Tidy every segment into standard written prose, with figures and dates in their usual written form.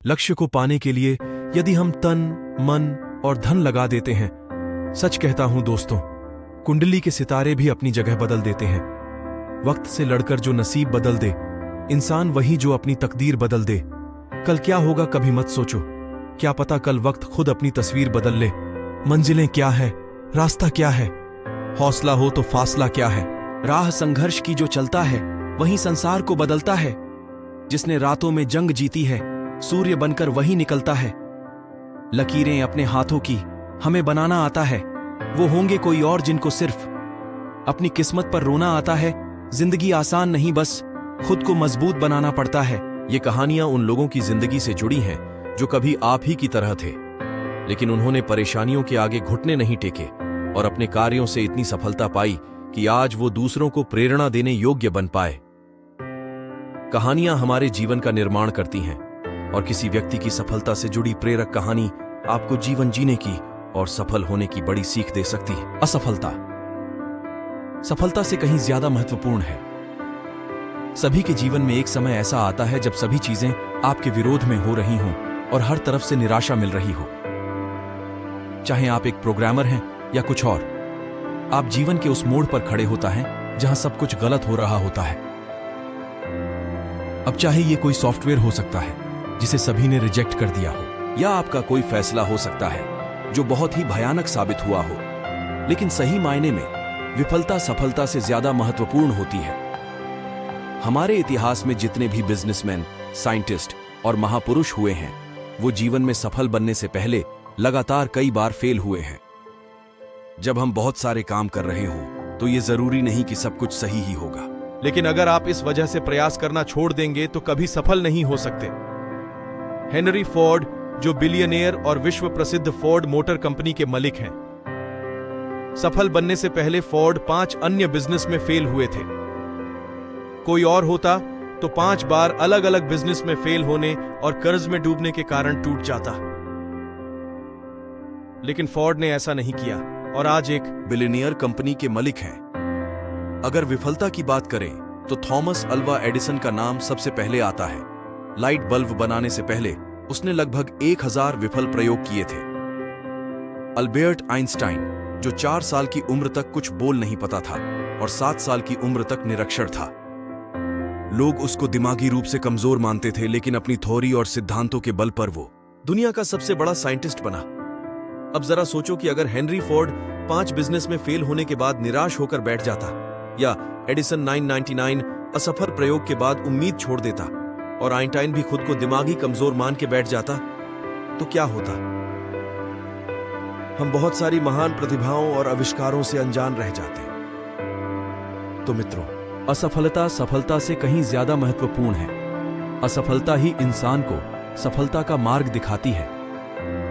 लक्ष्य को पाने के लिए यदि हम तन, मन और धन लगा देते हैं, सच कहता हूं दोस्तों, कुंडली के सितारे भी अपनी जगह बदल देते हैं। वक्त से लड़कर जो नसीब बदल दे, इंसान वही जो अपनी तकदीर बदल दे। कल क्या होगा कभी मत सोचो, क्या पता कल वक्त खुद अपनी तस्वीर बदल ले। मंजिलें क्या है, रास्ता क्या है, हौसला हो तो फासला क्या है। राह संघर्ष की जो चलता है, वही संसार को बदलता है। जिसने रातों में जंग जीती है, सूर्य बनकर वही निकलता है। लकीरें अपने हाथों की हमें बनाना आता है, वो होंगे कोई और जिनको सिर्फ अपनी किस्मत पर रोना आता है। जिंदगी आसान नहीं, बस खुद को मजबूत बनाना पड़ता है। ये कहानियां उन लोगों की जिंदगी से जुड़ी हैं जो कभी आप ही की तरह थे, लेकिन उन्होंने परेशानियों के आगे घुटने नहीं टेके और अपने कार्यों से इतनी सफलता पाई कि आज वो दूसरों को प्रेरणा देने योग्य बन पाए। कहानियां हमारे जीवन का निर्माण करती हैं और किसी व्यक्ति की सफलता से जुड़ी प्रेरक कहानी आपको जीवन जीने की और सफल होने की बड़ी सीख दे सकती है। असफलता सफलता से कहीं ज्यादा महत्वपूर्ण है। सभी के जीवन में एक समय ऐसा आता है जब सभी चीजें आपके विरोध में हो रही हों और हर तरफ से निराशा मिल रही हो। चाहे आप एक प्रोग्रामर हैं या कुछ और, आप जीवन के उस मोड़ पर खड़े होता है जहां सब कुछ गलत हो रहा होता है। अब चाहे ये कोई सॉफ्टवेयर हो सकता है जिसे सभी ने रिजेक्ट कर दिया हो, या आपका कोई फैसला हो सकता है जो बहुत ही भयानक साबित हुआ हो, लेकिन सही मायने में विफलता सफलता से ज्यादा महत्वपूर्ण होती है। हमारे इतिहास में जितने भी बिजनेसमैन, साइंटिस्ट और महापुरुष हुए हैं, वो जीवन में सफल बनने से पहले लगातार कई बार फेल हुए हैं। जब हम बहुत सारे काम कर रहे हों तो ये जरूरी नहीं कि सब कुछ सही ही होगा, लेकिन अगर आप इस वजह से प्रयास करना छोड़ देंगे तो कभी सफल नहीं हो सकते। हेनरी फोर्ड, जो बिलियनियर और विश्व प्रसिद्ध फोर्ड मोटर कंपनी के मालिक हैं, सफल बनने से पहले फोर्ड 5 अन्य बिजनेस में फेल हुए थे। कोई और होता तो 5 बार अलग अलग बिजनेस में फेल होने और कर्ज में डूबने के कारण टूट जाता, लेकिन फोर्ड ने ऐसा नहीं किया और आज एक बिलियनियर कंपनी के मालिक हैं। अगर विफलता की बात करें तो थॉमस अल्वा एडिसन का नाम सबसे पहले आता है। लाइट बल्ब बनाने से पहले उसने लगभग 1000 विफल प्रयोग किए थे। अल्बर्ट आइंस्टाइन, जो 4 साल की उम्र तक कुछ बोल नहीं पता था और 7 साल की उम्र तक निरक्षर था। लोग उसको दिमागी रूप से कमजोर मानते थे, लेकिन अपनी थ्योरी और सिद्धांतों के बल पर वो दुनिया का सबसे बड़ा साइंटिस्ट बना। अब जरा सोचो कि अगर हेनरी फोर्ड 5 बिजनेस में फेल होने के बाद निराश होकर बैठ जाता, या एडिसन 999 असफल प्रयोग के बाद उम्मीद छोड़ देता, और आइंस्टाइन भी खुद को दिमागी कमजोर मान के बैठ जाता, तो क्या होता? हम बहुत सारी महान प्रतिभाओं और आविष्कारों से अनजान रह जाते। तो मित्रों, असफलता सफलता से कहीं ज्यादा महत्वपूर्ण है। असफलता ही इंसान को सफलता का मार्ग दिखाती है।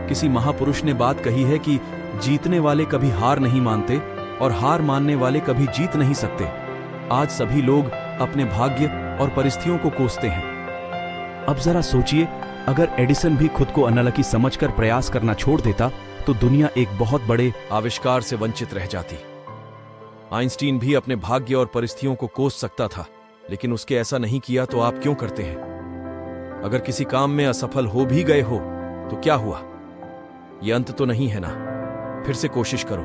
किसी महापुरुष ने बात कही है कि जीतने वाले कभी हार नहीं मानते और हार मानने वाले कभी जीत नहीं सकते। आज सभी लोग अपने भाग्य और परिस्थितियों को कोसते हैं। अब जरा सोचिए, अगर एडिसन भी खुद को अनलकी समझकर प्रयास करना छोड़ देता तो दुनिया एक बहुत बड़े आविष्कार से वंचित रह जाती। आइंस्टीन भी अपने भाग्य और परिस्थितियों को कोस सकता था, लेकिन उसके ऐसा नहीं किया, तो आप क्यों करते हैं? अगर किसी काम में असफल हो भी गए हो तो क्या हुआ? यह अंत तो नहीं है ना। फिर से कोशिश करो,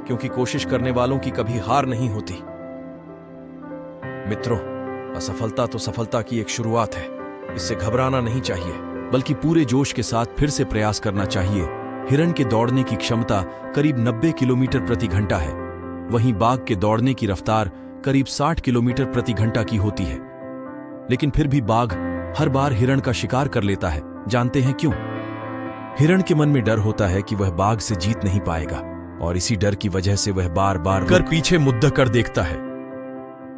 क्योंकि कोशिश करने वालों की कभी हार नहीं होती। मित्रों, असफलता तो सफलता की एक शुरुआत है। इससे घबराना नहीं चाहिए, बल्कि पूरे जोश के साथ फिर से प्रयास करना चाहिए। हिरण के दौड़ने की क्षमता करीब 90 किलोमीटर प्रति घंटा है, वहीं बाघ के दौड़ने की रफ्तार करीब 60 किलोमीटर प्रति घंटा की होती है। लेकिन फिर भी बाघ हर बार हिरण का शिकार कर लेता है। जानते हैं क्यों? हिरण के मन में डर होता है कि वह बाघ से जीत नहीं पाएगा, और इसी डर की वजह से वह बार बार कर पीछे मुद्दा कर देखता है।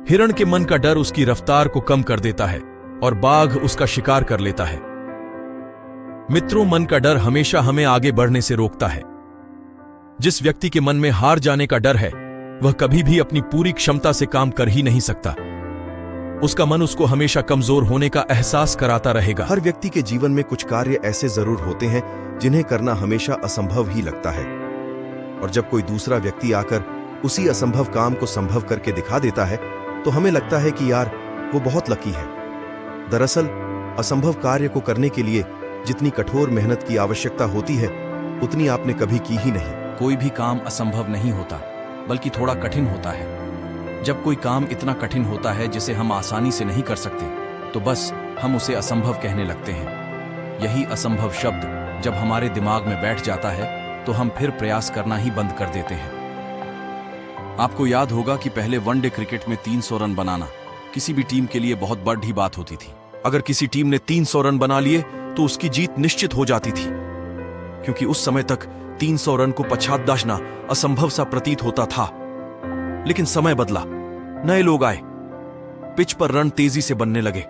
हिरण के मन का डर उसकी रफ्तार को कम कर देता है और बाघ उसका शिकार कर लेता है। मित्रों, मन का डर हमेशा हमें आगे बढ़ने से रोकता है। जिस व्यक्ति के मन में हार जाने का डर है, वह कभी भी अपनी पूरी क्षमता से काम कर ही नहीं सकता। उसका मन उसको हमेशा कमजोर होने का एहसास कराता रहेगा। हर व्यक्ति के जीवन में कुछ कार्य ऐसे जरूर होते हैं जिन्हें करना हमेशा असंभव ही लगता है, और जब कोई दूसरा व्यक्ति आकर उसी असंभव काम को संभव करके दिखा देता है तो हमें लगता है कि यार, वो बहुत लकी है। दरअसल असंभव कार्य को करने के लिए जितनी कठोर मेहनत की आवश्यकता होती है उतनी आपने कभी की ही नहीं। कोई भी काम असंभव नहीं होता, बल्कि थोड़ा कठिन होता है। जब कोई काम इतना कठिन होता है जिसे हम आसानी से नहीं कर सकते, तो बस हम उसे असंभव कहने लगते हैं। यही असंभव शब्द जब हमारे दिमाग में बैठ जाता है तो हम फिर प्रयास करना ही बंद कर देते हैं। आपको याद होगा कि पहले वनडे क्रिकेट में 300 रन बनाना किसी भी टीम के लिए बहुत बड़ी बात होती थी। अगर किसी टीम ने 300 रन बना लिए तो उसकी जीत निश्चित हो जाती थी, क्योंकि उस समय तक 300 रन को पछाड़ना असंभव सा प्रतीत होता था। लेकिन समय बदला, नए लोग आए, पिच पर रन तेजी से बनने लगे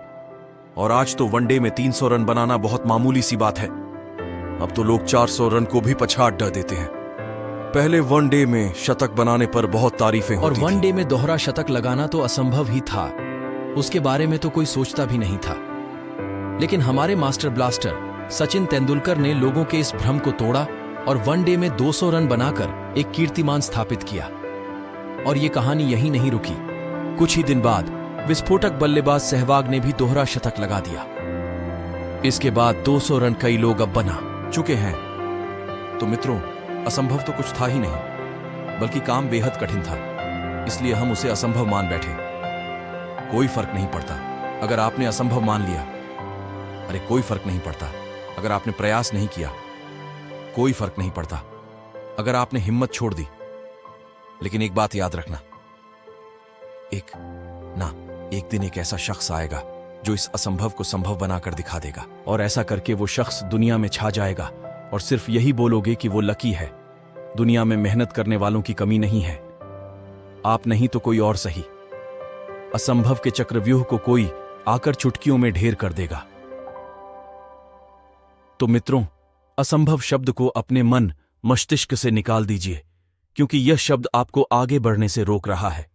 और आज तो वनडे में 300 रन बनाना बहुत मामूली सी बात है। अब तो लोग 400 रन को भी पछाड़ देते हैं। पहले वनडे में शतक बनाने पर बहुत तारीफें और होती थी। वनडे में दोहरा शतक लगाना तो असंभव ही था, उसके बारे में तो कोई सोचता भी नहीं था। लेकिन हमारे मास्टर ब्लास्टर सचिन तेंदुलकर ने लोगों के इस भ्रम को तोड़ा और वनडे में 200 रन बनाकर एक कीर्तिमान स्थापित किया। और ये कहानी यहीं नहीं रुकी। कुछ ही दिन बाद विस्फोटक बल्लेबाज सहवाग ने भी दोहरा शतक लगा दिया। इसके बाद 200 रन कई लोग अब बना चुके हैं। तो मित्रों, असंभव तो कुछ था ही नहीं, बल्कि काम बेहद कठिन था, इसलिए हम उसे असंभव मान बैठे। कोई फर्क नहीं पड़ता अगर आपने असंभव मान लिया। अरे कोई फर्क नहीं पड़ता अगर आपने प्रयास नहीं किया। कोई फर्क नहीं पड़ता अगर आपने हिम्मत छोड़ दी। लेकिन एक बात याद रखना, एक दिन एक ऐसा शख्स आएगा जो इस असंभव को संभव बनाकर दिखा देगा, और ऐसा करके वो शख्स दुनिया में छा जाएगा और सिर्फ यही बोलोगे कि वो लकी है। दुनिया में मेहनत करने वालों की कमी नहीं है। आप नहीं तो कोई और सही। असंभव के चक्रव्यूह को कोई आकर चुटकियों में ढेर कर देगा। तो मित्रों, असंभव शब्द को अपने मन मस्तिष्क से निकाल दीजिए, क्योंकि यह शब्द आपको आगे बढ़ने से रोक रहा है।